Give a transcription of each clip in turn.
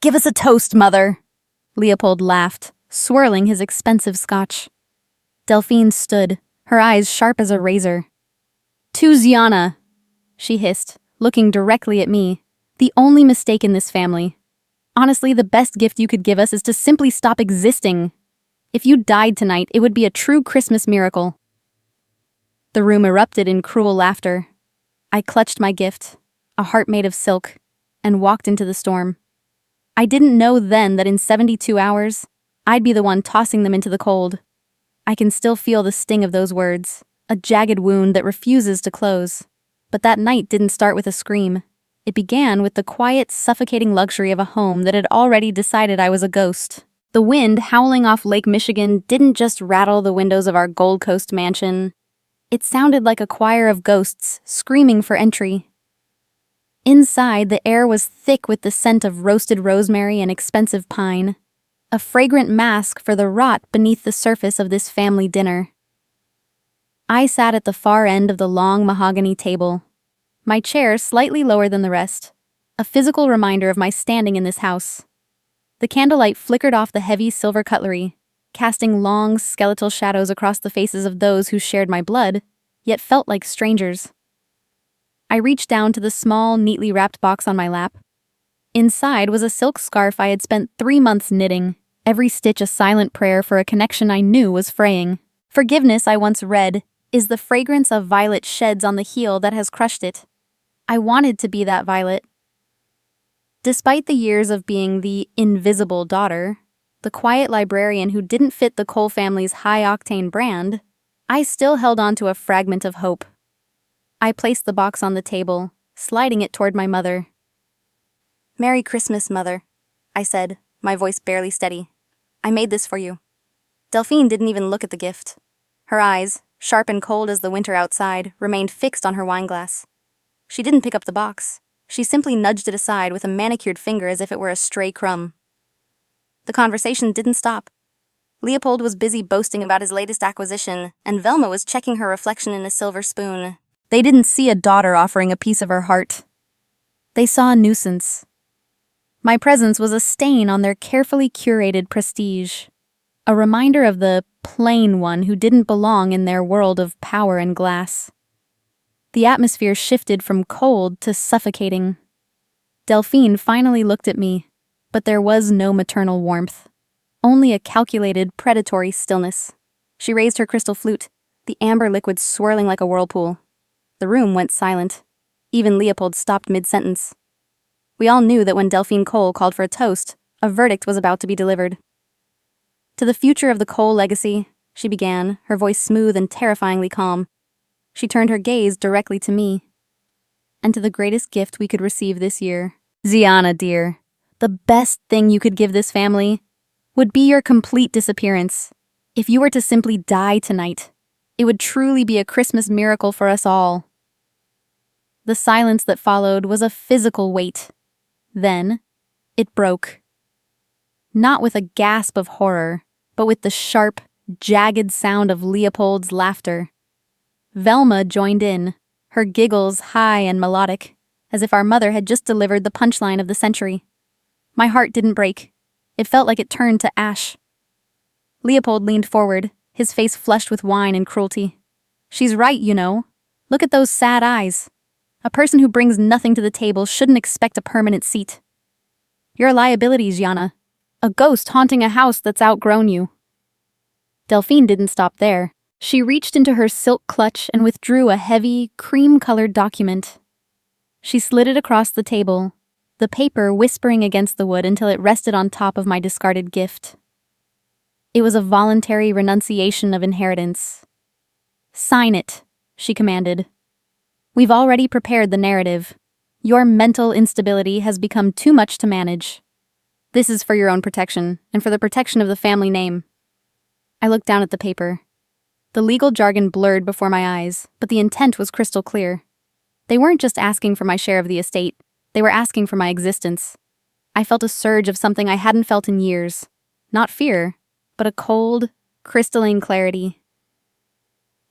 Give us a toast, Mother. Leopold laughed, swirling his expensive scotch. Delphine stood, her eyes sharp as a razor. To Ziana, she hissed, looking directly at me. The only mistake in this family. Honestly, the best gift you could give us is to simply stop existing. If you died tonight, it would be a true Christmas miracle. The room erupted in cruel laughter. I clutched my gift, a heart made of silk, and walked into the storm. I didn't know then that in 72 hours, I'd be the one tossing them into the cold. I can still feel the sting of those words, a jagged wound that refuses to close. But that night didn't start with a scream. It began with the quiet, suffocating luxury of a home that had already decided I was a ghost. The wind howling off Lake Michigan didn't just rattle the windows of our Gold Coast mansion. It sounded like a choir of ghosts screaming for entry. Inside, the air was thick with the scent of roasted rosemary and expensive pine, a fragrant mask for the rot beneath the surface of this family dinner. I sat at the far end of the long mahogany table, my chair slightly lower than the rest, a physical reminder of my standing in this house. The candlelight flickered off the heavy silver cutlery, casting long, skeletal shadows across the faces of those who shared my blood, yet felt like strangers. I reached down to the small, neatly wrapped box on my lap. Inside was a silk scarf I had spent 3 months knitting, every stitch a silent prayer for a connection I knew was fraying. Forgiveness, I once read, is the fragrance a violet sheds on the heel that has crushed it. I wanted to be that violet. Despite the years of being the invisible daughter, the quiet librarian who didn't fit the Cole family's high-octane brand, I still held on to a fragment of hope. I placed the box on the table, sliding it toward my mother. "Merry Christmas, Mother," I said, my voice barely steady. "I made this for you." Delphine didn't even look at the gift. Her eyes, sharp and cold as the winter outside, remained fixed on her wineglass. She didn't pick up the box. She simply nudged it aside with a manicured finger as if it were a stray crumb. The conversation didn't stop. Leopold was busy boasting about his latest acquisition, and Velma was checking her reflection in a silver spoon. They didn't see a daughter offering a piece of her heart. They saw a nuisance. My presence was a stain on their carefully curated prestige, a reminder of the plain one who didn't belong in their world of power and glass. The atmosphere shifted from cold to suffocating. Delphine finally looked at me, but there was no maternal warmth, only a calculated, predatory stillness. She raised her crystal flute, the amber liquid swirling like a whirlpool. The room went silent. Even Leopold stopped mid-sentence. We all knew that when Delphine Cole called for a toast, a verdict was about to be delivered. "To the future of the Cole legacy," she began, her voice smooth and terrifyingly calm. She turned her gaze directly to me. "And to the greatest gift we could receive this year. Ziana, dear, the best thing you could give this family would be your complete disappearance. If you were to simply die tonight, it would truly be a Christmas miracle for us all." The silence that followed was a physical weight. Then, it broke. Not with a gasp of horror, but with the sharp, jagged sound of Leopold's laughter. Velma joined in, her giggles high and melodic, as if our mother had just delivered the punchline of the century. My heart didn't break. It felt like it turned to ash. Leopold leaned forward, his face flushed with wine and cruelty. "She's right, you know. Look at those sad eyes. A person who brings nothing to the table shouldn't expect a permanent seat. You're a liability, Ziana. A ghost haunting a house that's outgrown you." Delphine didn't stop there. She reached into her silk clutch and withdrew a heavy, cream-colored document. She slid it across the table, the paper whispering against the wood until it rested on top of my discarded gift. It was a voluntary renunciation of inheritance. "Sign it," she commanded. "We've already prepared the narrative. Your mental instability has become too much to manage. This is for your own protection, and for the protection of the family name." I looked down at the paper. The legal jargon blurred before my eyes, but the intent was crystal clear. They weren't just asking for my share of the estate, they were asking for my existence. I felt a surge of something I hadn't felt in years. Not fear, but a cold, crystalline clarity.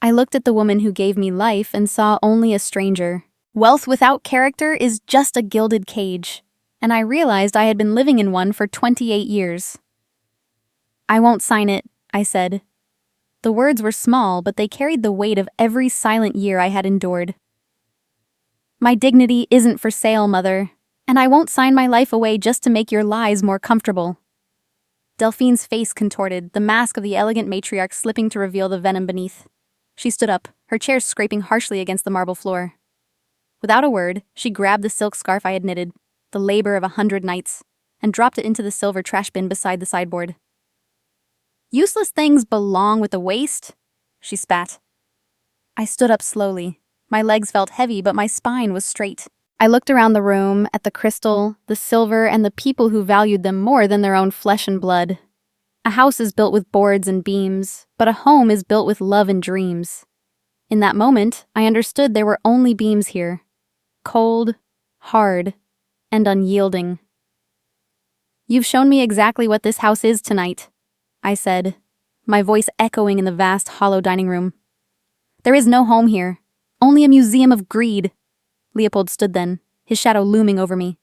I looked at the woman who gave me life and saw only a stranger. Wealth without character is just a gilded cage. and I realized I had been living in one for 28 years. "I won't sign it," I said. The words were small, but they carried the weight of every silent year I had endured. "My dignity isn't for sale, Mother, and I won't sign my life away just to make your lies more comfortable." Delphine's face contorted, the mask of the elegant matriarch slipping to reveal the venom beneath. She stood up, her chair scraping harshly against the marble floor. Without a word, she grabbed the silk scarf I had knitted, the labor of 100 nights, and dropped it into the silver trash bin beside the sideboard. "Useless things belong with the waste," she spat. I stood up slowly. My legs felt heavy, but my spine was straight. I looked around the room, at the crystal, the silver, and the people who valued them more than their own flesh and blood. A house is built with boards and beams, but a home is built with love and dreams. In that moment, I understood there were only beams here. Cold, hard, and unyielding. "You've shown me exactly what this house is tonight," I said, my voice echoing in the vast, hollow dining room. "There is no home here, only a museum of greed." Leopold stood then, his shadow looming over me.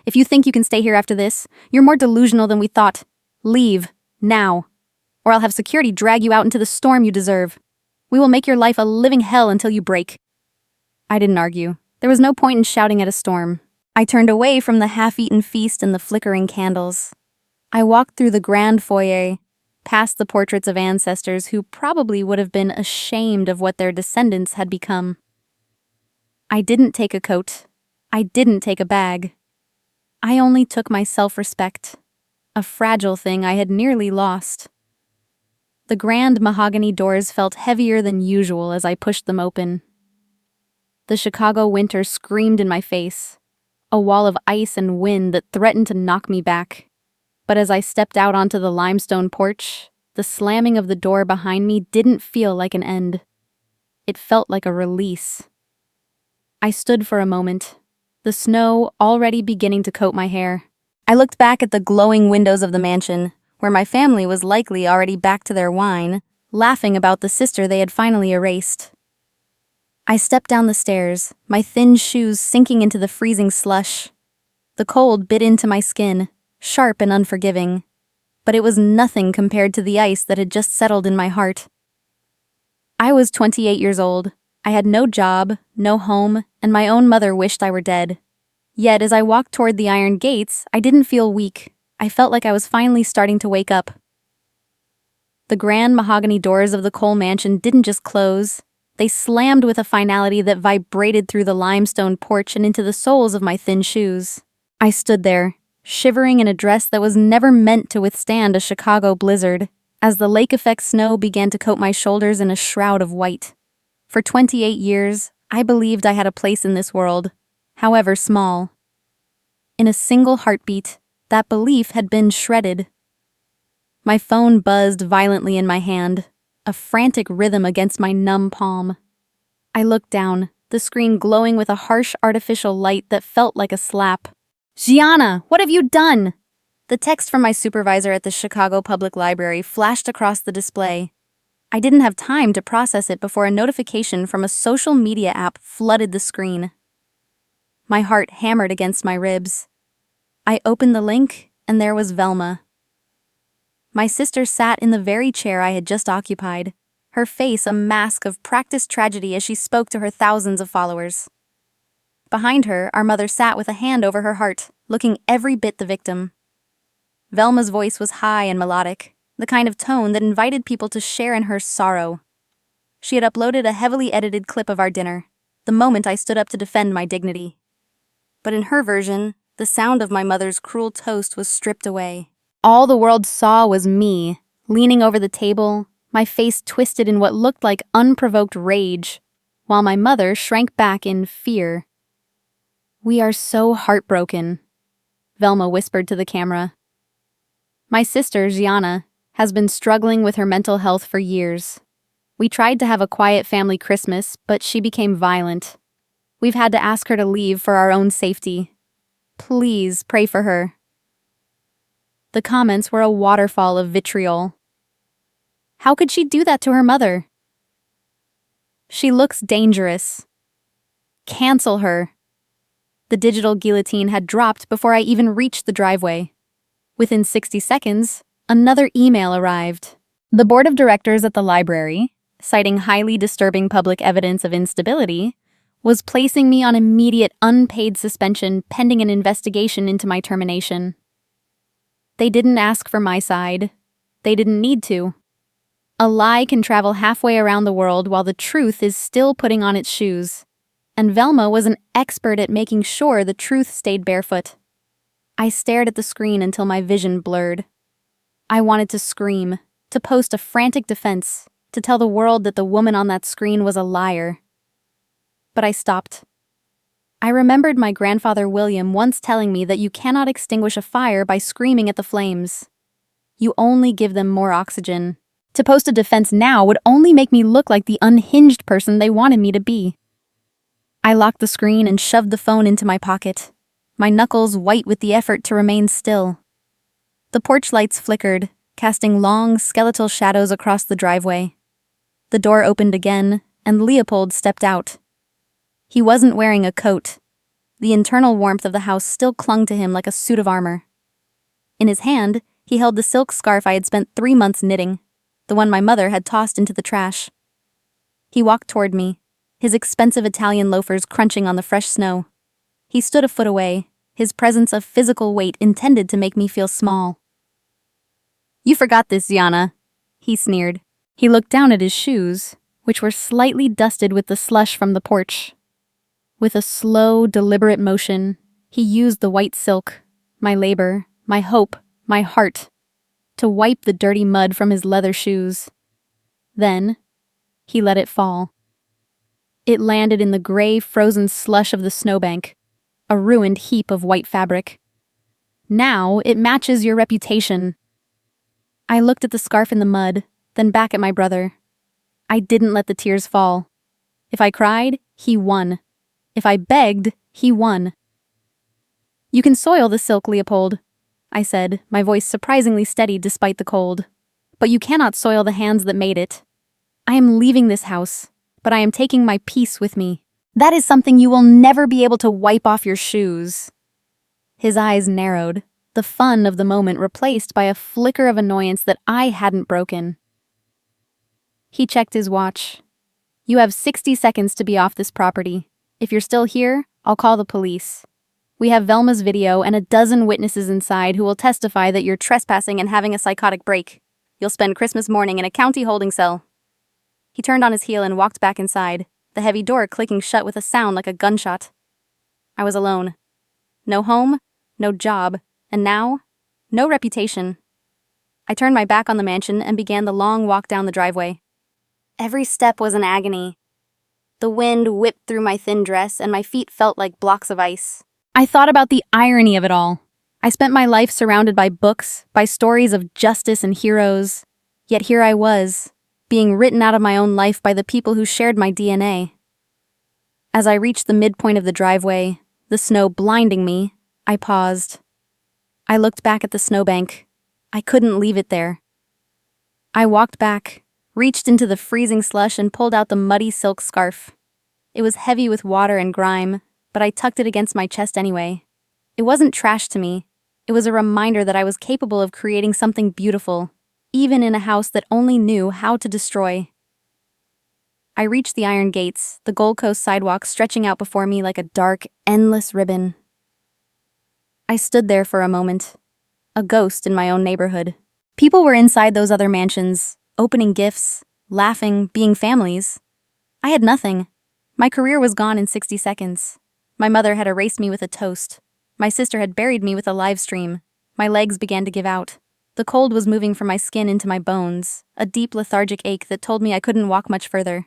"If you think you can stay here after this, you're more delusional than we thought. Leave, now, or I'll have security drag you out into the storm you deserve. We will make your life a living hell until you break." I didn't argue. There was no point in shouting at a storm. I turned away from the half-eaten feast and the flickering candles. I walked through the grand foyer, past the portraits of ancestors who probably would have been ashamed of what their descendants had become. I didn't take a coat. I didn't take a bag. I only took my self-respect, a fragile thing I had nearly lost. The grand mahogany doors felt heavier than usual as I pushed them open. The Chicago winter screamed in my face, a wall of ice and wind that threatened to knock me back. But as I stepped out onto the limestone porch, the slamming of the door behind me didn't feel like an end. It felt like a release. I stood for a moment, the snow already beginning to coat my hair. I looked back at the glowing windows of the mansion, where my family was likely already back to their wine, laughing about the sister they had finally erased. I stepped down the stairs, my thin shoes sinking into the freezing slush. The cold bit into my skin, sharp and unforgiving, but it was nothing compared to the ice that had just settled in my heart. I was 28 years old. I had no job, no home, and my own mother wished I were dead. Yet as I walked toward the iron gates, I didn't feel weak. I felt like I was finally starting to wake up. The grand mahogany doors of the Cole mansion didn't just close. They slammed with a finality that vibrated through the limestone porch and into the soles of my thin shoes. I stood there, shivering in a dress that was never meant to withstand a Chicago blizzard, as the lake effect snow began to coat my shoulders in a shroud of white. For 28 years, I believed I had a place in this world, however small. In a single heartbeat, that belief had been shredded. My phone buzzed violently in my hand, a frantic rhythm against my numb palm. I looked down, the screen glowing with a harsh artificial light that felt like a slap. "Gianna, what have you done?" The text from my supervisor at the Chicago Public Library flashed across the display. I didn't have time to process it before a notification from a social media app flooded the screen. My heart hammered against my ribs. I opened the link, and there was Velma. My sister sat in the very chair I had just occupied, her face a mask of practiced tragedy as she spoke to her thousands of followers. Behind her, our mother sat with a hand over her heart, looking every bit the victim. Velma's voice was high and melodic, the kind of tone that invited people to share in her sorrow. She had uploaded a heavily edited clip of our dinner, the moment I stood up to defend my dignity. But in her version, the sound of my mother's cruel toast was stripped away. All the world saw was me, leaning over the table, my face twisted in what looked like unprovoked rage, while my mother shrank back in fear. "We are so heartbroken," Velma whispered to the camera. "My sister, Gianna, has been struggling with her mental health for years. We tried to have a quiet family Christmas, but she became violent. We've had to ask her to leave for our own safety. Please pray for her." The comments were a waterfall of vitriol. How could she do that to her mother? "She looks dangerous. Cancel her." The digital guillotine had dropped before I even reached the driveway. Within 60 seconds, another email arrived. The board of directors at the library, citing highly disturbing public evidence of instability, was placing me on immediate unpaid suspension pending an investigation into my termination. They didn't ask for my side. They didn't need to. A lie can travel halfway around the world while the truth is still putting on its shoes. And Velma was an expert at making sure the truth stayed barefoot. I stared at the screen until my vision blurred. I wanted to scream, to post a frantic defense, to tell the world that the woman on that screen was a liar. But I stopped. I remembered my grandfather William once telling me that you cannot extinguish a fire by screaming at the flames. You only give them more oxygen. To post a defense now would only make me look like the unhinged person they wanted me to be. I locked the screen and shoved the phone into my pocket, my knuckles white with the effort to remain still. The porch lights flickered, casting long, skeletal shadows across the driveway. The door opened again, and Leopold stepped out. He wasn't wearing a coat. The internal warmth of the house still clung to him like a suit of armor. In his hand, he held the silk scarf I had spent 3 months knitting, the one my mother had tossed into the trash. He walked toward me, his expensive Italian loafers crunching on the fresh snow. He stood a foot away, his presence of physical weight intended to make me feel small. "You forgot this, Ziana," he sneered. He looked down at his shoes, which were slightly dusted with the slush from the porch. With a slow, deliberate motion, he used the white silk, my labor, my hope, my heart, to wipe the dirty mud from his leather shoes. Then, he let it fall. It landed in the gray, frozen slush of the snowbank, a ruined heap of white fabric. "Now it matches your reputation." I looked at the scarf in the mud, then back at my brother. I didn't let the tears fall. If I cried, he won. If I begged, he won. "You can soil the silk, Leopold," I said, my voice surprisingly steady despite the cold. "But you cannot soil the hands that made it. I am leaving this house, but I am taking my peace with me. That is something you will never be able to wipe off your shoes." His eyes narrowed, the fun of the moment replaced by a flicker of annoyance that I hadn't broken. He checked his watch. "You have 60 seconds to be off this property. If you're still here, I'll call the police. We have Velma's video and a dozen witnesses inside who will testify that you're trespassing and having a psychotic break. You'll spend Christmas morning in a county holding cell." He turned on his heel and walked back inside, the heavy door clicking shut with a sound like a gunshot. I was alone. No home, no job, and now, no reputation. I turned my back on the mansion and began the long walk down the driveway. Every step was an agony. The wind whipped through my thin dress and my feet felt like blocks of ice. I thought about the irony of it all. I spent my life surrounded by books, by stories of justice and heroes. Yet here I was, being written out of my own life by the people who shared my DNA. As I reached the midpoint of the driveway, the snow blinding me, I paused. I looked back at the snowbank. I couldn't leave it there. I walked back, reached into the freezing slush and pulled out the muddy silk scarf. It was heavy with water and grime, but I tucked it against my chest anyway. It wasn't trash to me. It was a reminder that I was capable of creating something beautiful, even in a house that only knew how to destroy. I reached the iron gates, the Gold Coast sidewalk stretching out before me like a dark, endless ribbon. I stood there for a moment, a ghost in my own neighborhood. People were inside those other mansions, opening gifts, laughing, being families. I had nothing. My career was gone in 60 seconds. My mother had erased me with a toast. My sister had buried me with a live stream. My legs began to give out. The cold was moving from my skin into my bones, a deep lethargic ache that told me I couldn't walk much further.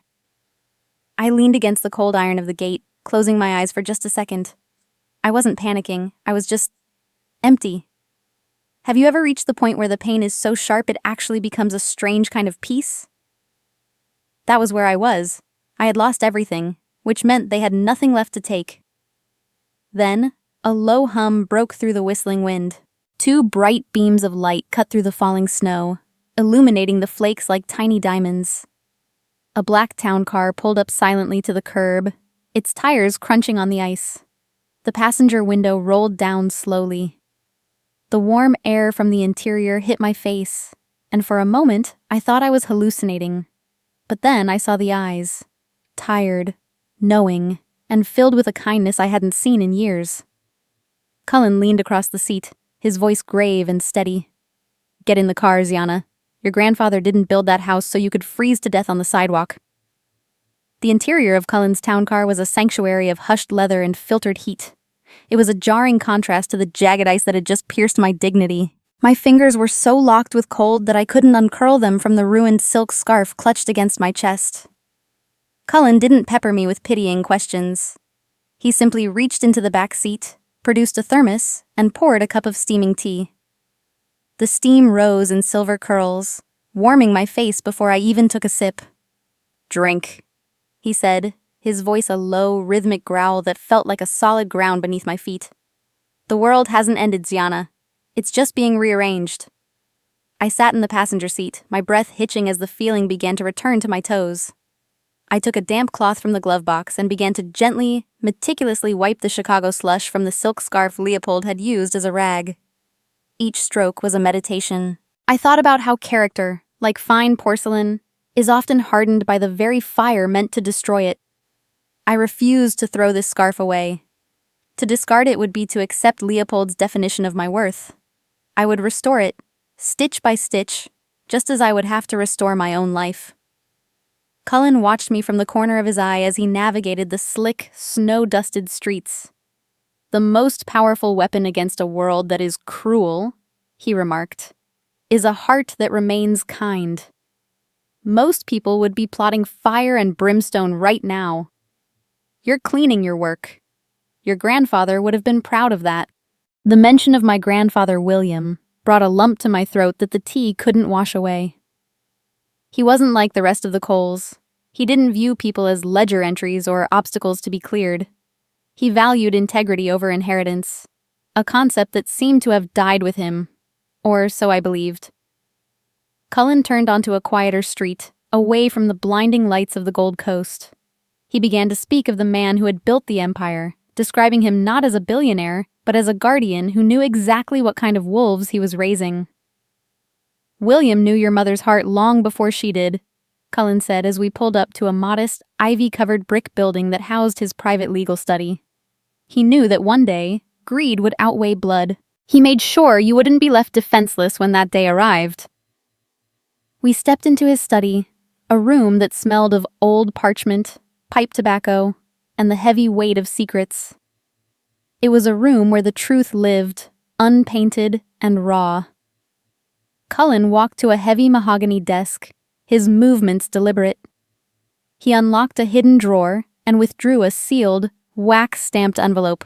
I leaned against the cold iron of the gate, closing my eyes for just a second. I wasn't panicking. I was just empty. Have you ever reached the point where the pain is so sharp it actually becomes a strange kind of peace? That was where I was. I had lost everything, which meant they had nothing left to take. Then, a low hum broke through the whistling wind. 2 bright beams of light cut through the falling snow, illuminating the flakes like tiny diamonds. A black town car pulled up silently to the curb, its tires crunching on the ice. The passenger window rolled down slowly. The warm air from the interior hit my face, and for a moment I thought I was hallucinating. But then I saw the eyes, tired, knowing, and filled with a kindness I hadn't seen in years. Cullen leaned across the seat, his voice grave and steady. "Get in the car, Ziana. Your grandfather didn't build that house so you could freeze to death on the sidewalk." The interior of Cullen's town car was a sanctuary of hushed leather and filtered heat. It was a jarring contrast to the jagged ice that had just pierced my dignity. My fingers were so locked with cold that I couldn't uncurl them from the ruined silk scarf clutched against my chest. Cullen didn't pepper me with pitying questions. He simply reached into the back seat, produced a thermos, and poured a cup of steaming tea. The steam rose in silver curls, warming my face before I even took a sip. "Drink," he said, his voice a low, rhythmic growl that felt like a solid ground beneath my feet. "The world hasn't ended, Ziana. It's just being rearranged." I sat in the passenger seat, my breath hitching as the feeling began to return to my toes. I took a damp cloth from the glove box and began to gently, meticulously wipe the Chicago slush from the silk scarf Leopold had used as a rag. Each stroke was a meditation. I thought about how character, like fine porcelain, is often hardened by the very fire meant to destroy it. I refused to throw this scarf away. To discard it would be to accept Leopold's definition of my worth. I would restore it, stitch by stitch, just as I would have to restore my own life. Cullen watched me from the corner of his eye as he navigated the slick, snow-dusted streets. "The most powerful weapon against a world that is cruel," he remarked, "is a heart that remains kind. Most people would be plotting fire and brimstone right now. You're cleaning your work. Your grandfather would have been proud of that." The mention of my grandfather William brought a lump to my throat that the tea couldn't wash away. He wasn't like the rest of the Coles. He didn't view people as ledger entries or obstacles to be cleared. He valued integrity over inheritance, a concept that seemed to have died with him, or so I believed. Cullen turned onto a quieter street, away from the blinding lights of the Gold Coast. He began to speak of the man who had built the empire, describing him not as a billionaire, but as a guardian who knew exactly what kind of wolves he was raising. "William knew your mother's heart long before she did," Cullen said as we pulled up to a modest, ivy-covered brick building that housed his private legal study. "He knew that one day, greed would outweigh blood. He made sure you wouldn't be left defenseless when that day arrived." We stepped into his study, a room that smelled of old parchment, pipe tobacco, and the heavy weight of secrets. It was a room where the truth lived, unpainted and raw. Cullen walked to a heavy mahogany desk, his movements deliberate. He unlocked a hidden drawer and withdrew a sealed, wax-stamped envelope.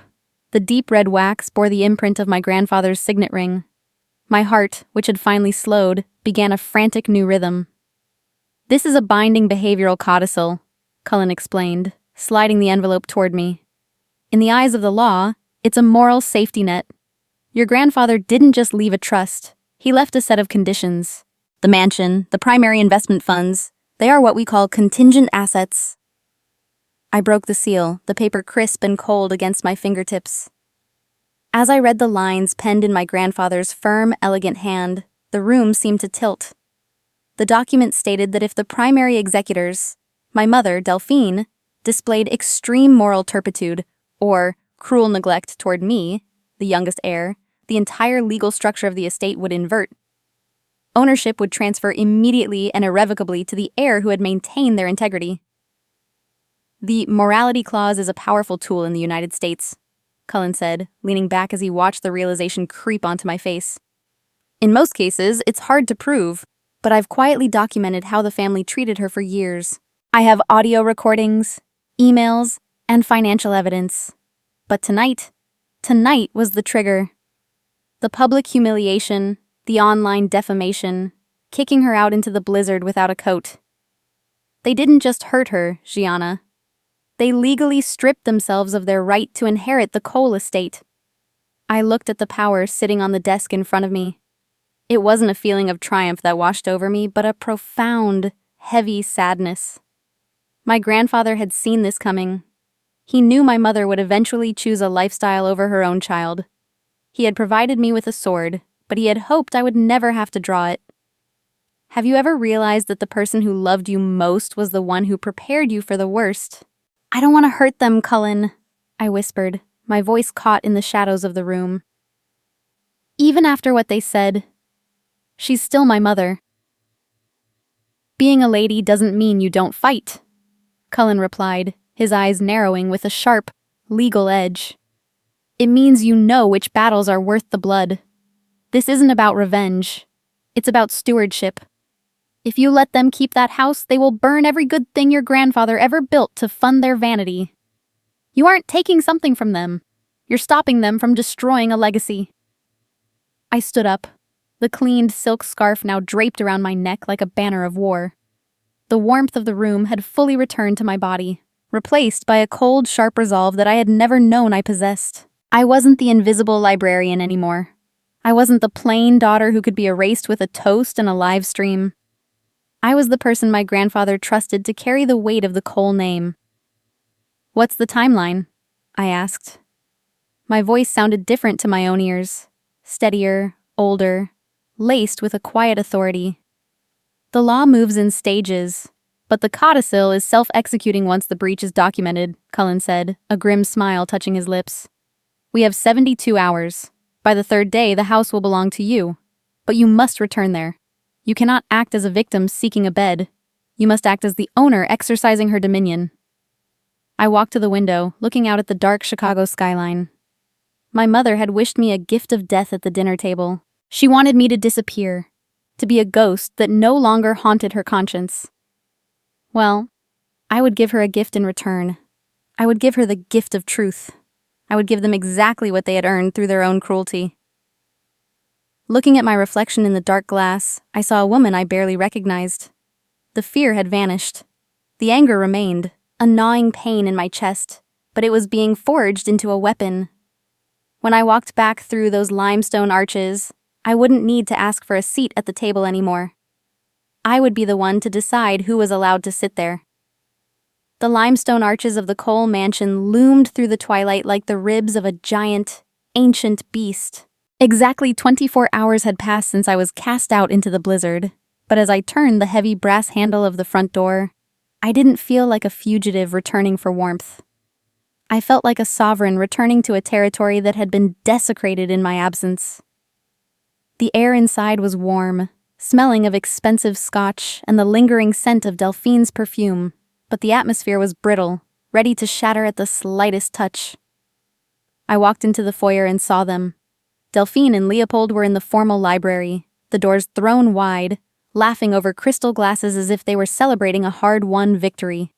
The deep red wax bore the imprint of my grandfather's signet ring. My heart, which had finally slowed, began a frantic new rhythm. "This is a binding behavioral codicil," Cullen explained, sliding the envelope toward me. "In the eyes of the law, it's a moral safety net. Your grandfather didn't just leave a trust, he left a set of conditions. The mansion, the primary investment funds, they are what we call contingent assets." I broke the seal, the paper crisp and cold against my fingertips. As I read the lines penned in my grandfather's firm, elegant hand, the room seemed to tilt. The document stated that if the primary executors, my mother, Delphine, displayed extreme moral turpitude, or cruel neglect toward me, the youngest heir, the entire legal structure of the estate would invert. Ownership would transfer immediately and irrevocably to the heir who had maintained their integrity. "The morality clause is a powerful tool in the United States," Cullen said, leaning back as he watched the realization creep onto my face. "In most cases, it's hard to prove, but I've quietly documented how the family treated her for years. I have audio recordings, emails, and financial evidence. But tonight was the trigger. The public humiliation, the online defamation, kicking her out into the blizzard without a coat. They didn't just hurt her, Gianna. They legally stripped themselves of their right to inherit the Cole estate." I looked at the power sitting on the desk in front of me. It wasn't a feeling of triumph that washed over me, but a profound, heavy sadness. My grandfather had seen this coming. He knew my mother would eventually choose a lifestyle over her own child. He had provided me with a sword, but he had hoped I would never have to draw it. Have you ever realized that the person who loved you most was the one who prepared you for the worst? I don't want to hurt them, Cullen, I whispered, my voice caught in the shadows of the room. Even after what they said, she's still my mother. Being a lady doesn't mean you don't fight, Cullen replied, his eyes narrowing with a sharp, legal edge. It means you know which battles are worth the blood. This isn't about revenge. It's about stewardship. If you let them keep that house, they will burn every good thing your grandfather ever built to fund their vanity. You aren't taking something from them. You're stopping them from destroying a legacy. I stood up, the cleaned silk scarf now draped around my neck like a banner of war. The warmth of the room had fully returned to my body, replaced by a cold, sharp resolve that I had never known I possessed. I wasn't the invisible librarian anymore. I wasn't the plain daughter who could be erased with a toast and a live stream. I was the person my grandfather trusted to carry the weight of the Cole name. What's the timeline? I asked. My voice sounded different to my own ears, steadier, older, laced with a quiet authority. The law moves in stages, but the codicil is self-executing once the breach is documented, Cullen said, a grim smile touching his lips. We have 72 hours. By the third day, the house will belong to you. But you must return there. You cannot act as a victim seeking a bed. You must act as the owner exercising her dominion. I walked to the window, looking out at the dark Chicago skyline. My mother had wished me a gift of death at the dinner table. She wanted me to disappear, to be a ghost that no longer haunted her conscience. Well, I would give her a gift in return. I would give her the gift of truth. I would give them exactly what they had earned through their own cruelty. Looking at my reflection in the dark glass, I saw a woman I barely recognized. The fear had vanished. The anger remained, a gnawing pain in my chest, but it was being forged into a weapon. When I walked back through those limestone arches, I wouldn't need to ask for a seat at the table anymore. I would be the one to decide who was allowed to sit there. The limestone arches of the Cole mansion loomed through the twilight like the ribs of a giant, ancient beast. Exactly 24 hours had passed since I was cast out into the blizzard, but as I turned the heavy brass handle of the front door, I didn't feel like a fugitive returning for warmth. I felt like a sovereign returning to a territory that had been desecrated in my absence. The air inside was warm, smelling of expensive scotch and the lingering scent of Delphine's perfume, but the atmosphere was brittle, ready to shatter at the slightest touch. I walked into the foyer and saw them. Delphine and Leopold were in the formal library, the doors thrown wide, laughing over crystal glasses as if they were celebrating a hard-won victory.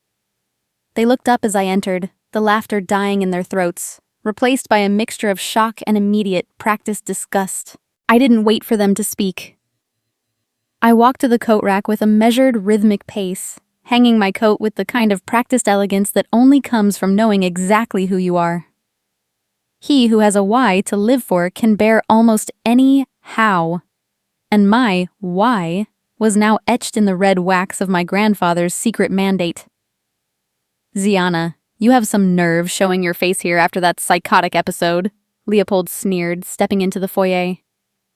They looked up as I entered, the laughter dying in their throats, replaced by a mixture of shock and immediate, practiced disgust. I didn't wait for them to speak. I walked to the coat rack with a measured, rhythmic pace, hanging my coat with the kind of practiced elegance that only comes from knowing exactly who you are. He who has a why to live for can bear almost any how, and my why was now etched in the red wax of my grandfather's secret mandate. Ziana, you have some nerve showing your face here after that psychotic episode, Leopold sneered, stepping into the foyer.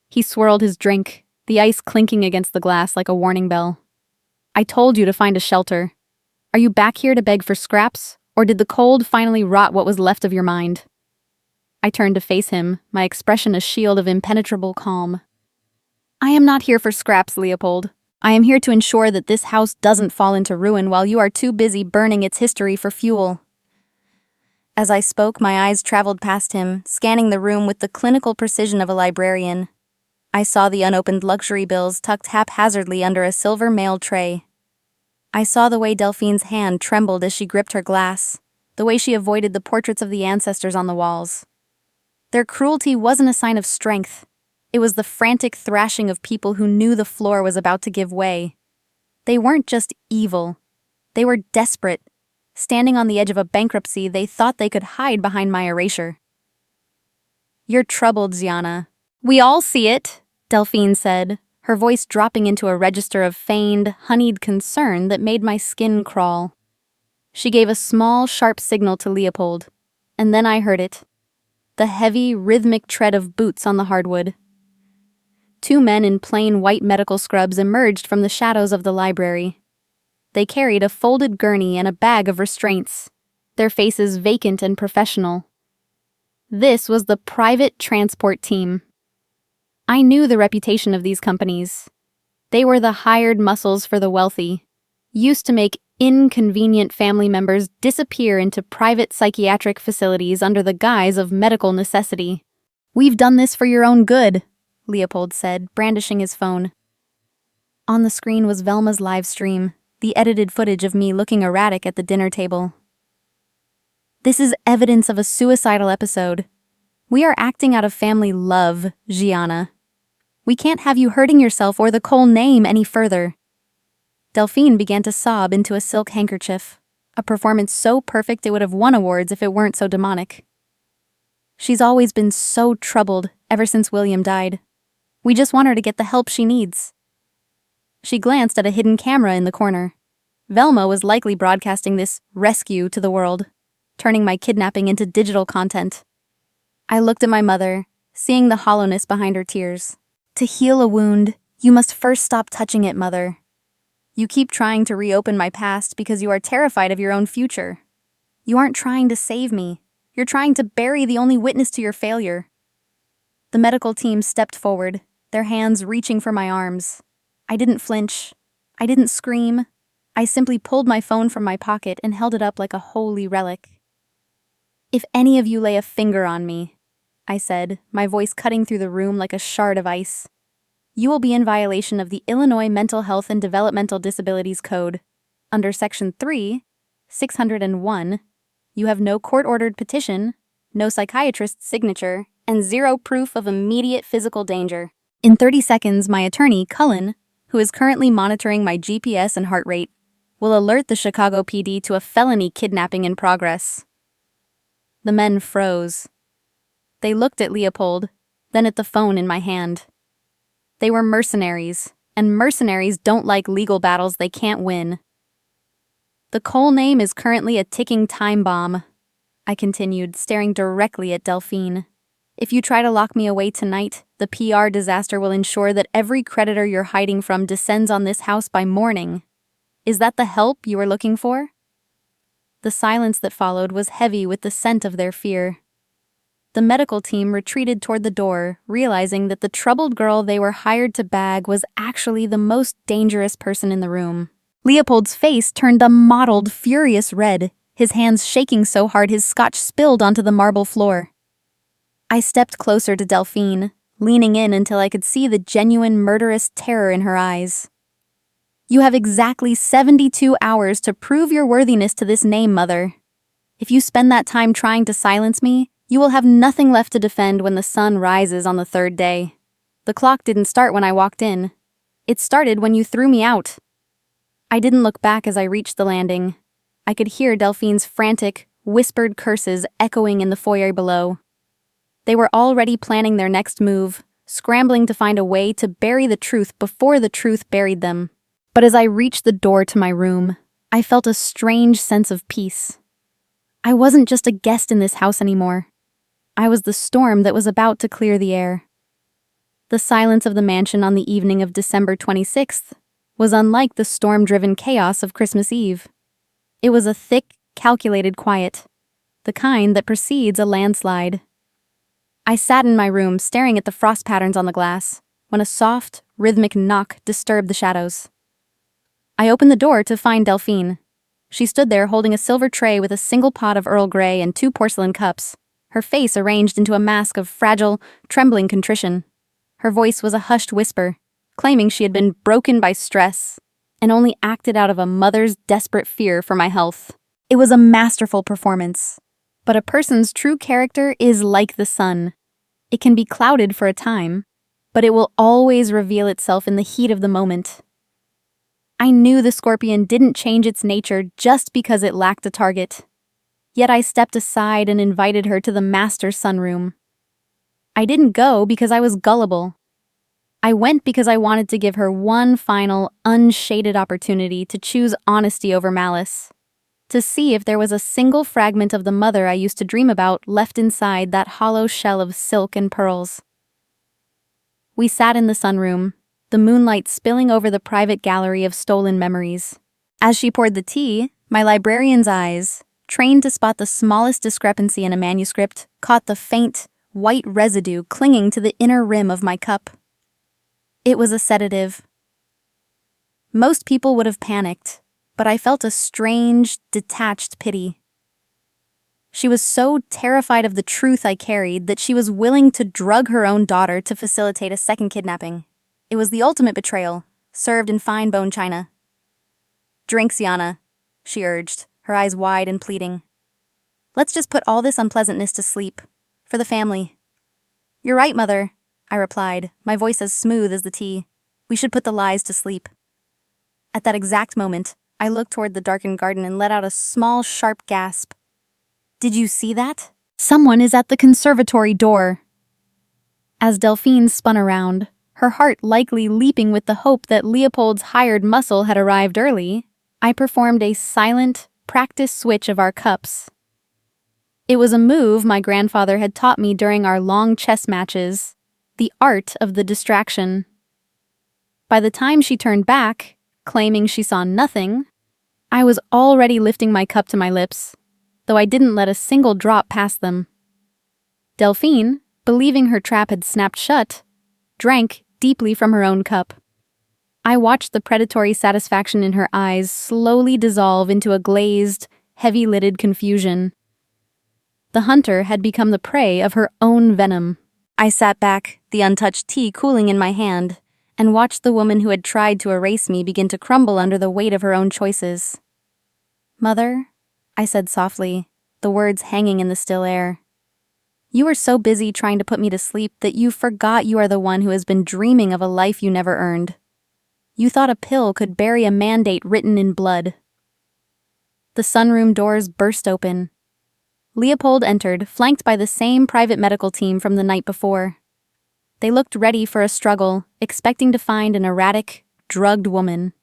He swirled his drink, the ice clinking against the glass like a warning bell. I told you to find a shelter. Are you back here to beg for scraps, or did the cold finally rot what was left of your mind? I turned to face him, my expression a shield of impenetrable calm. I am not here for scraps, Leopold. I am here to ensure that this house doesn't fall into ruin while you are too busy burning its history for fuel. As I spoke, my eyes traveled past him, scanning the room with the clinical precision of a librarian. I saw the unopened luxury bills tucked haphazardly under a silver mail tray. I saw the way Delphine's hand trembled as she gripped her glass, the way she avoided the portraits of the ancestors on the walls. Their cruelty wasn't a sign of strength. It was the frantic thrashing of people who knew the floor was about to give way. They weren't just evil. They were desperate. Standing on the edge of a bankruptcy, they thought they could hide behind my erasure. You're troubled, Ziana. We all see it, Delphine said, her voice dropping into a register of feigned, honeyed concern that made my skin crawl. She gave a small, sharp signal to Leopold, and then I heard it. The heavy, rhythmic tread of boots on the hardwood. Two men in plain white medical scrubs emerged from the shadows of the library. They carried a folded gurney and a bag of restraints, their faces vacant and professional. This was the private transport team. I knew the reputation of these companies. They were the hired muscles for the wealthy, used to make inconvenient family members disappear into private psychiatric facilities under the guise of medical necessity. "We've done this for your own good," Leopold said, brandishing his phone. On the screen was Velma's live stream, the edited footage of me looking erratic at the dinner table. "This is evidence of a suicidal episode. We are acting out of family love, Gianna. We can't have you hurting yourself or the Cole name any further." Delphine began to sob into a silk handkerchief, a performance so perfect it would have won awards if it weren't so demonic. "She's always been so troubled ever since William died. We just want her to get the help she needs." She glanced at a hidden camera in the corner. Velma was likely broadcasting this rescue to the world, turning my kidnapping into digital content. I looked at my mother, seeing the hollowness behind her tears. "To heal a wound, you must first stop touching it, Mother. You keep trying to reopen my past because you are terrified of your own future. You aren't trying to save me. You're trying to bury the only witness to your failure." The medical team stepped forward, their hands reaching for my arms. I didn't flinch. I didn't scream. I simply pulled my phone from my pocket and held it up like a holy relic. "If any of you lay a finger on me," I said, my voice cutting through the room like a shard of ice, "you will be in violation of the Illinois Mental Health and Developmental Disabilities Code. Under Section 3, 601, you have no court-ordered petition, no psychiatrist's signature, and zero proof of immediate physical danger." In 30 seconds, my attorney, Cullen, who is currently monitoring my GPS and heart rate, will alert the Chicago PD to a felony kidnapping in progress. The men froze. They looked at Leopold, then at the phone in my hand. They were mercenaries, and mercenaries don't like legal battles they can't win. "The Cole name is currently a ticking time bomb," I continued, staring directly at Delphine. "If you try to lock me away tonight, the PR disaster will ensure that every creditor you're hiding from descends on this house by morning. Is that the help you were looking for?" The silence that followed was heavy with the scent of their fear. The medical team retreated toward the door, realizing that the troubled girl they were hired to bag was actually the most dangerous person in the room. Leopold's face turned a mottled, furious red, his hands shaking so hard his scotch spilled onto the marble floor. I stepped closer to Delphine, leaning in until I could see the genuine murderous terror in her eyes. "You have exactly 72 hours to prove your worthiness to this name, Mother. If you spend that time trying to silence me, you will have nothing left to defend when the sun rises on the third day. The clock didn't start when I walked in. It started when you threw me out." I didn't look back as I reached the landing. I could hear Delphine's frantic, whispered curses echoing in the foyer below. They were already planning their next move, scrambling to find a way to bury the truth before the truth buried them. But as I reached the door to my room, I felt a strange sense of peace. I wasn't just a guest in this house anymore. I was the storm that was about to clear the air. The silence of the mansion on the evening of December 26th was unlike the storm-driven chaos of Christmas Eve. It was a thick, calculated quiet, the kind that precedes a landslide. I sat in my room staring at the frost patterns on the glass when a soft, rhythmic knock disturbed the shadows. I opened the door to find Delphine. She stood there holding a silver tray with a single pot of Earl Grey and 2 porcelain cups, her face arranged into a mask of fragile, trembling contrition. Her voice was a hushed whisper, claiming she had been broken by stress and only acted out of a mother's desperate fear for my health. It was a masterful performance, but a person's true character is like the sun. It can be clouded for a time, but it will always reveal itself in the heat of the moment. I knew the scorpion didn't change its nature just because it lacked a target. Yet I stepped aside and invited her to the master sunroom. I didn't go because I was gullible. I went because I wanted to give her one final, unshaded opportunity to choose honesty over malice. to see if there was a single fragment of the mother I used to dream about left inside that hollow shell of silk and pearls. We sat in the sunroom, the moonlight spilling over the private gallery of stolen memories. As she poured the tea, my librarian's eyes, trained to spot the smallest discrepancy in a manuscript, caught the faint, white residue clinging to the inner rim of my cup. It was a sedative. Most people would have panicked, but I felt a strange, detached pity. She was so terrified of the truth I carried that she was willing to drug her own daughter to facilitate a second kidnapping. It was the ultimate betrayal, served in fine bone china. "Drink, Sienna," she urged, her eyes wide and pleading. "Let's just put all this unpleasantness to sleep. For the family." "You're right, Mother," I replied, my voice as smooth as the tea. "We should put the lies to sleep." At that exact moment, I looked toward the darkened garden and let out a small, sharp gasp. "Did you see that? Someone is at the conservatory door." As Delphine spun around, her heart likely leaping with the hope that Leopold's hired muscle had arrived early, I performed a silent, practiced switch of our cups. It was a move my grandfather had taught me during our long chess matches, the art of the distraction. By the time she turned back, claiming she saw nothing, I was already lifting my cup to my lips, though I didn't let a single drop pass them. Delphine, believing her trap had snapped shut, drank deeply from her own cup. I watched the predatory satisfaction in her eyes slowly dissolve into a glazed, heavy-lidded confusion. The hunter had become the prey of her own venom. I sat back, the untouched tea cooling in my hand, and watched the woman who had tried to erase me begin to crumble under the weight of her own choices. "Mother," I said softly, the words hanging in the still air. "You were so busy trying to put me to sleep that you forgot you are the one who has been dreaming of a life you never earned. You thought a pill could bury a mandate written in blood." The sunroom doors burst open. Leopold entered, flanked by the same private medical team from the night before. They looked ready for a struggle, expecting to find an erratic, drugged woman.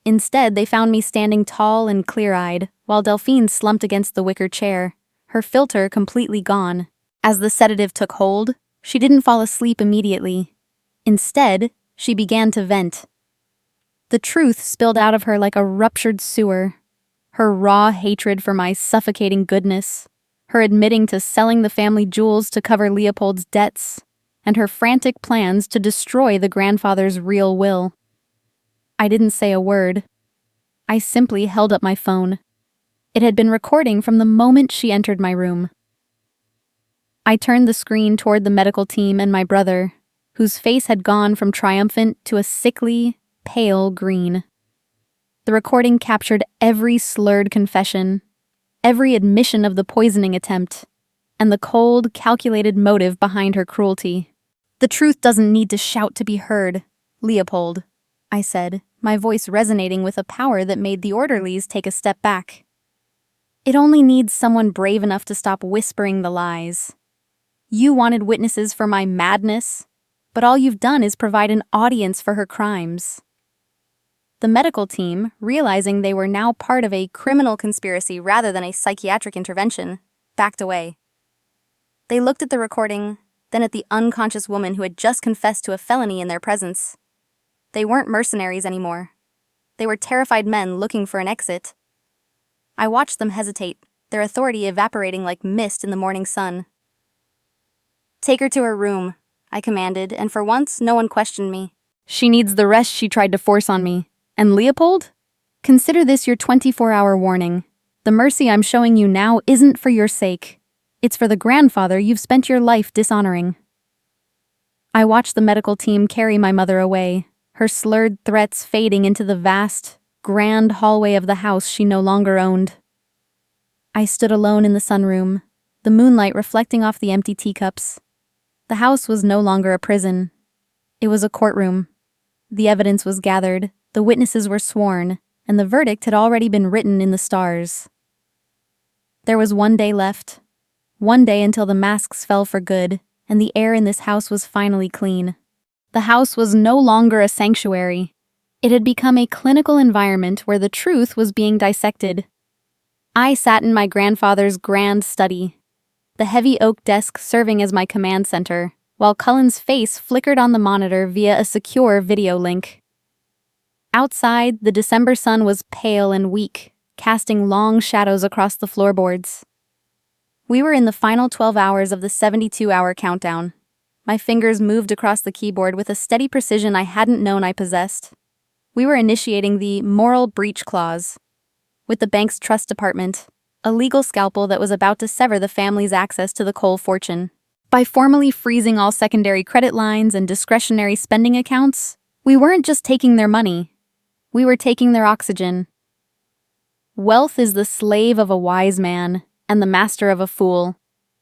Instead, they found me standing tall and clear-eyed, while Delphine slumped against the wicker chair, her filter completely gone. As the sedative took hold, she didn't fall asleep immediately. Instead, she began to vent. The truth spilled out of her like a ruptured sewer. Her raw hatred for my suffocating goodness, her admitting to selling the family jewels to cover Leopold's debts, and her frantic plans to destroy the grandfather's real will. I didn't say a word. I simply held up my phone. It had been recording from the moment she entered my room. I turned the screen toward the medical team and my brother, whose face had gone from triumphant to a sickly, pale green. The recording captured every slurred confession, every admission of the poisoning attempt, and the cold, calculated motive behind her cruelty. "The truth doesn't need to shout to be heard, Leopold," I said, my voice resonating with a power that made the orderlies take a step back. "It only needs someone brave enough to stop whispering the lies. You wanted witnesses for my madness, but all you've done is provide an audience for her crimes." The medical team, realizing they were now part of a criminal conspiracy rather than a psychiatric intervention, backed away. They looked at the recording, then at the unconscious woman who had just confessed to a felony in their presence. They weren't mercenaries anymore. They were terrified men looking for an exit. I watched them hesitate, their authority evaporating like mist in the morning sun. "Take her to her room," I commanded, and for once, no one questioned me. "She needs the rest she tried to force on me. And Leopold? Consider this your 24-hour warning. The mercy I'm showing you now isn't for your sake. It's for the grandfather you've spent your life dishonoring." I watched the medical team carry my mother away, her slurred threats fading into the vast, grand hallway of the house she no longer owned. I stood alone in the sunroom, the moonlight reflecting off the empty teacups. The house was no longer a prison. It was a courtroom. The evidence was gathered, the witnesses were sworn, and the verdict had already been written in the stars. There was one day left. One day until the masks fell for good, and the air in this house was finally clean. The house was no longer a sanctuary. It had become a clinical environment where the truth was being dissected. I sat in my grandfather's grand study, the heavy oak desk serving as my command center, while Cullen's face flickered on the monitor via a secure video link. Outside, the December sun was pale and weak, casting long shadows across the floorboards. We were in the final 12 hours of the 72-hour countdown. My fingers moved across the keyboard with a steady precision I hadn't known I possessed. We were initiating the moral breach clause with the bank's trust department, a legal scalpel that was about to sever the family's access to the coal fortune. By formally freezing all secondary credit lines and discretionary spending accounts, we weren't just taking their money. We were taking their oxygen. Wealth is the slave of a wise man and the master of a fool.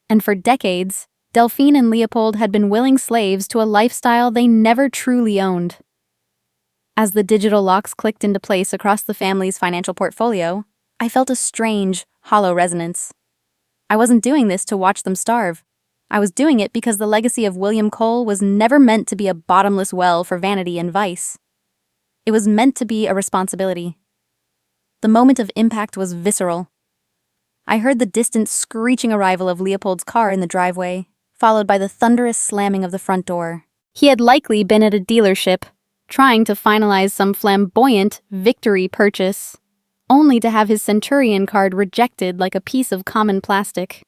And for decades, Delphine and Leopold had been willing slaves to a lifestyle they never truly owned. As the digital locks clicked into place across the family's financial portfolio, I felt a strange, hollow resonance. I wasn't doing this to watch them starve. I was doing it because the legacy of William Cole was never meant to be a bottomless well for vanity and vice. It was meant to be a responsibility. The moment of impact was visceral. I heard the distant screeching arrival of Leopold's car in the driveway, followed by the thunderous slamming of the front door. He had likely been at a dealership, trying to finalize some flamboyant victory purchase, only to have his Centurion card rejected like a piece of common plastic.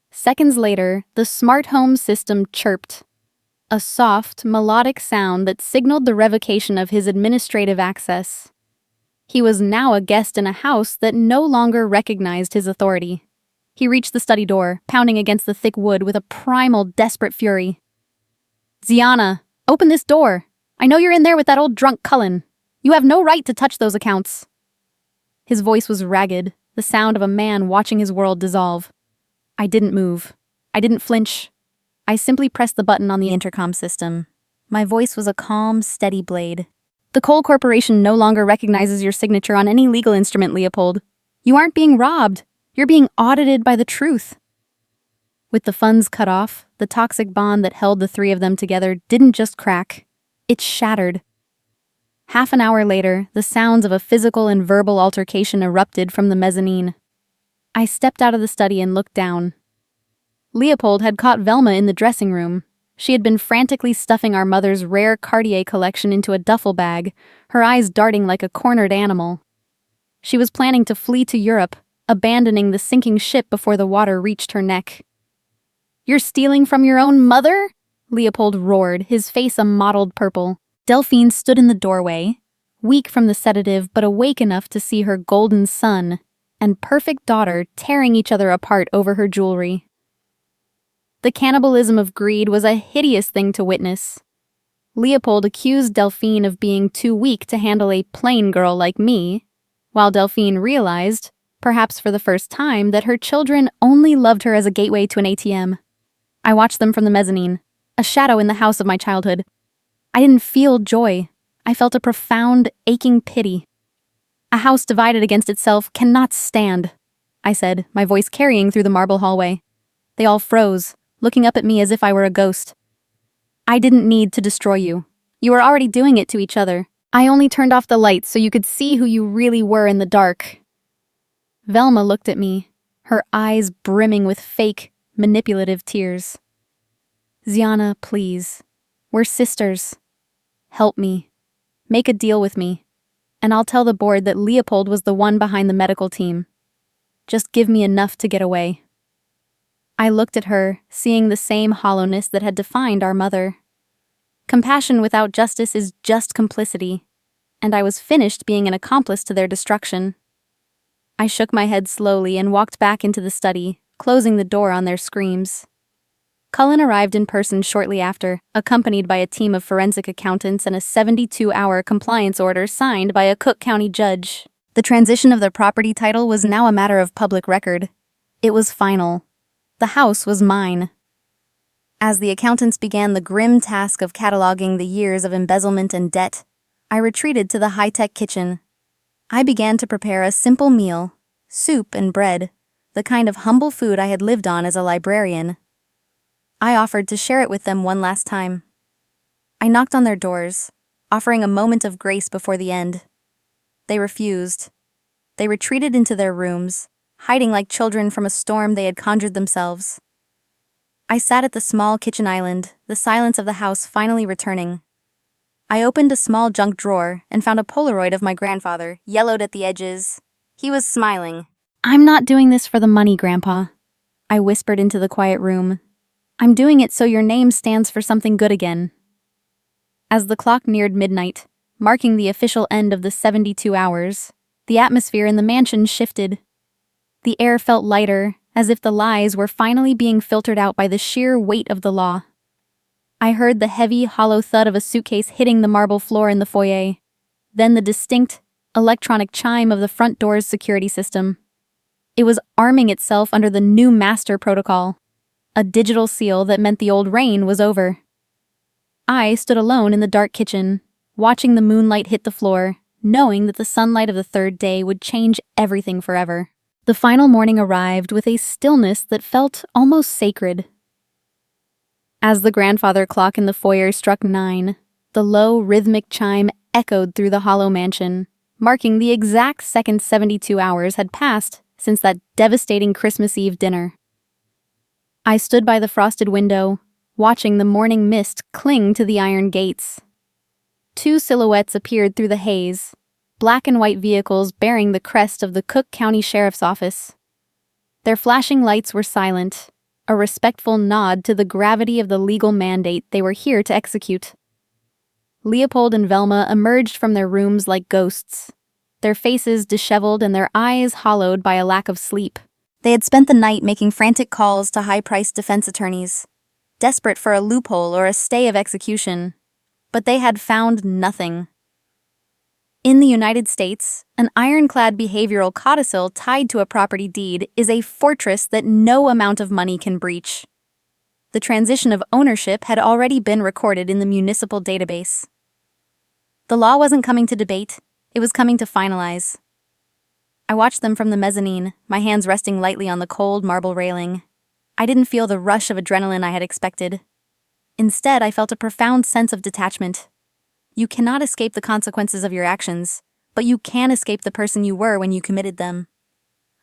Seconds later, the smart home system chirped, a soft, melodic sound that signaled the revocation of his administrative access. He was now a guest in a house that no longer recognized his authority. He reached the study door, pounding against the thick wood with a primal, desperate fury. "Ziana, open this door! I know you're in there with that old drunk Cullen. You have no right to touch those accounts." His voice was ragged, the sound of a man watching his world dissolve. I didn't move. I didn't flinch. I simply pressed the button on the intercom system. My voice was a calm, steady blade. "The Coal Corporation no longer recognizes your signature on any legal instrument, Leopold. You aren't being robbed. You're being audited by the truth." With the funds cut off, the toxic bond that held the three of them together didn't just crack. It shattered. Half an hour later, the sounds of a physical and verbal altercation erupted from the mezzanine. I stepped out of the study and looked down. Leopold had caught Velma in the dressing room. She had been frantically stuffing our mother's rare Cartier collection into a duffel bag, her eyes darting like a cornered animal. She was planning to flee to Europe, abandoning the sinking ship before the water reached her neck. "You're stealing from your own mother?" Leopold roared, his face a mottled purple. Delphine stood in the doorway, weak from the sedative but awake enough to see her golden son and perfect daughter tearing each other apart over her jewelry. The cannibalism of greed was a hideous thing to witness. Leopold accused Delphine of being too weak to handle a plain girl like me, while Delphine realized, perhaps for the first time, that her children only loved her as a gateway to an ATM. I watched them from the mezzanine, a shadow in the house of my childhood. I didn't feel joy. I felt a profound, aching pity. "A house divided against itself cannot stand," I said, my voice carrying through the marble hallway. They all froze, looking up at me as if I were a ghost. "I didn't need to destroy you. You were already doing it to each other. I only turned off the lights so you could see who you really were in the dark." Velma looked at me, her eyes brimming with fake, manipulative tears. "Ziana, please. We're sisters. Help me. Make a deal with me. And I'll tell the board that Leopold was the one behind the medical team. Just give me enough to get away." I looked at her, seeing the same hollowness that had defined our mother. Compassion without justice is just complicity, and I was finished being an accomplice to their destruction. I shook my head slowly and walked back into the study, closing the door on their screams. Cullen arrived in person shortly after, accompanied by a team of forensic accountants and a 72-hour compliance order signed by a Cook County judge. The transition of the property title was now a matter of public record. It was final. The house was mine. As the accountants began the grim task of cataloging the years of embezzlement and debt, I retreated to the high-tech kitchen. I began to prepare a simple meal, soup and bread, the kind of humble food I had lived on as a librarian. I offered to share it with them one last time. I knocked on their doors, offering a moment of grace before the end. They refused. They retreated into their rooms, hiding like children from a storm they had conjured themselves. I sat at the small kitchen island, the silence of the house finally returning. I opened a small junk drawer and found a Polaroid of my grandfather, yellowed at the edges. He was smiling. "I'm not doing this for the money, Grandpa," I whispered into the quiet room. "I'm doing it so your name stands for something good again." As the clock neared midnight, marking the official end of the 72 hours, the atmosphere in the mansion shifted. The air felt lighter, as if the lies were finally being filtered out by the sheer weight of the law. I heard the heavy, hollow thud of a suitcase hitting the marble floor in the foyer, then the distinct, electronic chime of the front door's security system. It was arming itself under the new master protocol, a digital seal that meant the old reign was over. I stood alone in the dark kitchen, watching the moonlight hit the floor, knowing that the sunlight of the third day would change everything forever. The final morning arrived with a stillness that felt almost sacred. As the grandfather clock in the foyer struck 9, the low, rhythmic chime echoed through the hollow mansion, marking the exact second 72 hours had passed since that devastating Christmas Eve dinner. I stood by the frosted window, watching the morning mist cling to the iron gates. Two silhouettes appeared through the haze, black and white vehicles bearing the crest of the Cook County Sheriff's Office. Their flashing lights were silent, a respectful nod to the gravity of the legal mandate they were here to execute. Leopold and Velma emerged from their rooms like ghosts, their faces disheveled and their eyes hollowed by a lack of sleep. They had spent the night making frantic calls to high-priced defense attorneys, desperate for a loophole or a stay of execution, but they had found nothing. In the United States, an ironclad behavioral codicil tied to a property deed is a fortress that no amount of money can breach. The transition of ownership had already been recorded in the municipal database. The law wasn't coming to debate, it was coming to finalize. I watched them from the mezzanine, my hands resting lightly on the cold marble railing. I didn't feel the rush of adrenaline I had expected. Instead, I felt a profound sense of detachment. You cannot escape the consequences of your actions, but you can escape the person you were when you committed them.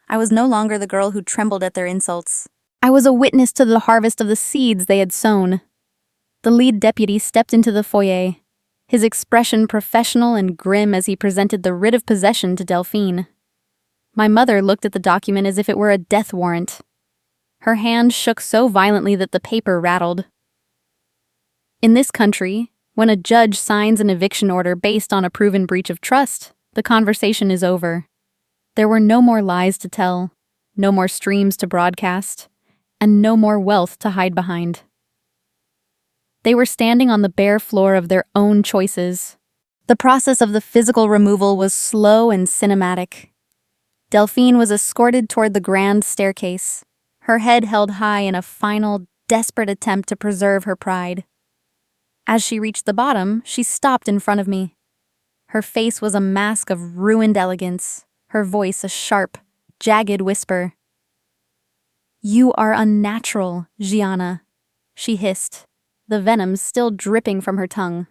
I was no longer the girl who trembled at their insults. I was a witness to the harvest of the seeds they had sown. The lead deputy stepped into the foyer, his expression professional and grim as he presented the writ of possession to Delphine. My mother looked at the document as if it were a death warrant. Her hand shook so violently that the paper rattled. In this country, when a judge signs an eviction order based on a proven breach of trust, the conversation is over. There were no more lies to tell, no more streams to broadcast, and no more wealth to hide behind. They were standing on the bare floor of their own choices. The process of the physical removal was slow and cinematic. Delphine was escorted toward the grand staircase, her head held high in a final, desperate attempt to preserve her pride. As she reached the bottom, she stopped in front of me. Her face was a mask of ruined elegance, her voice a sharp, jagged whisper. "You are unnatural, Gianna," she hissed, the venom still dripping from her tongue.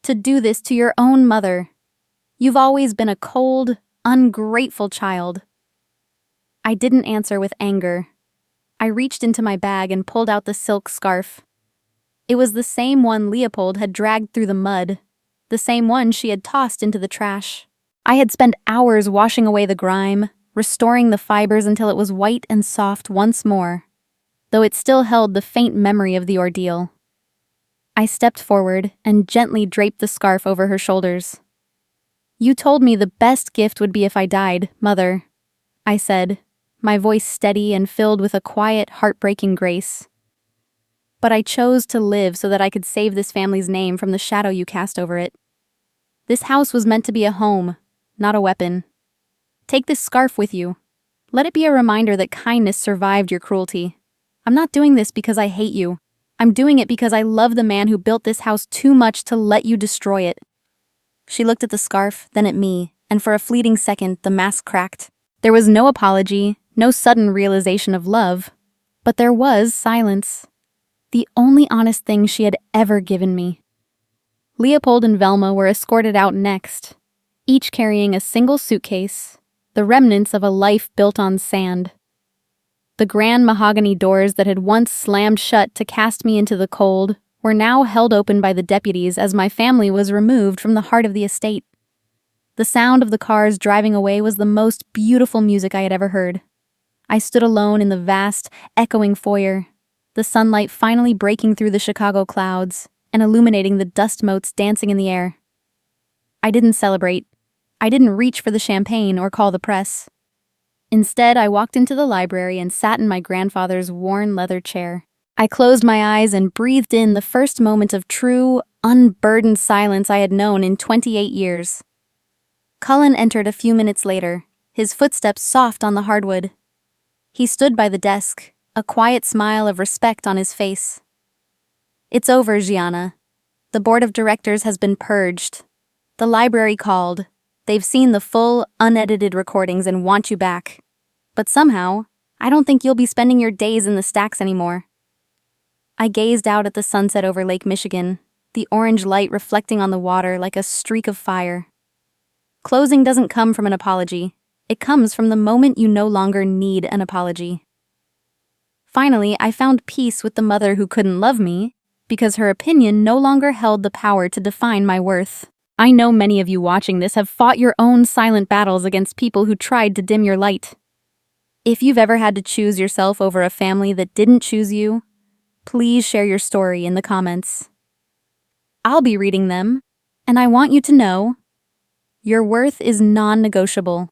"To do this to your own mother. You've always been a cold, ungrateful child." I didn't answer with anger. I reached into my bag and pulled out the silk scarf. It was the same one Leopold had dragged through the mud, the same one she had tossed into the trash. I had spent hours washing away the grime, restoring the fibers until it was white and soft once more, though it still held the faint memory of the ordeal. I stepped forward and gently draped the scarf over her shoulders. "You told me the best gift would be if I died, Mother," I said, my voice steady and filled with a quiet, heartbreaking grace. "But I chose to live so that I could save this family's name from the shadow you cast over it. This house was meant to be a home, not a weapon. Take this scarf with you. Let it be a reminder that kindness survived your cruelty. I'm not doing this because I hate you. I'm doing it because I love the man who built this house too much to let you destroy it." She looked at the scarf, then at me, and for a fleeting second, the mask cracked. There was no apology, no sudden realization of love, but there was silence. The only honest thing she had ever given me. Leopold and Velma were escorted out next, each carrying a single suitcase, the remnants of a life built on sand. The grand mahogany doors that had once slammed shut to cast me into the cold were now held open by the deputies as my family was removed from the heart of the estate. The sound of the cars driving away was the most beautiful music I had ever heard. I stood alone in the vast, echoing foyer, the sunlight finally breaking through the Chicago clouds and illuminating the dust motes dancing in the air. I didn't celebrate. I didn't reach for the champagne or call the press. Instead, I walked into the library and sat in my grandfather's worn leather chair. I closed my eyes and breathed in the first moment of true, unburdened silence I had known in 28 years. Cullen entered a few minutes later, his footsteps soft on the hardwood. He stood by the desk, a quiet smile of respect on his face. "It's over, Gianna. The board of directors has been purged. The library called. They've seen the full, unedited recordings and want you back. But somehow, I don't think you'll be spending your days in the stacks anymore." I gazed out at the sunset over Lake Michigan, the orange light reflecting on the water like a streak of fire. Closing doesn't come from an apology. It comes from the moment you no longer need an apology. Finally, I found peace with the mother who couldn't love me, because her opinion no longer held the power to define my worth. I know many of you watching this have fought your own silent battles against people who tried to dim your light. If you've ever had to choose yourself over a family that didn't choose you, please share your story in the comments. I'll be reading them, and I want you to know your worth is non-negotiable.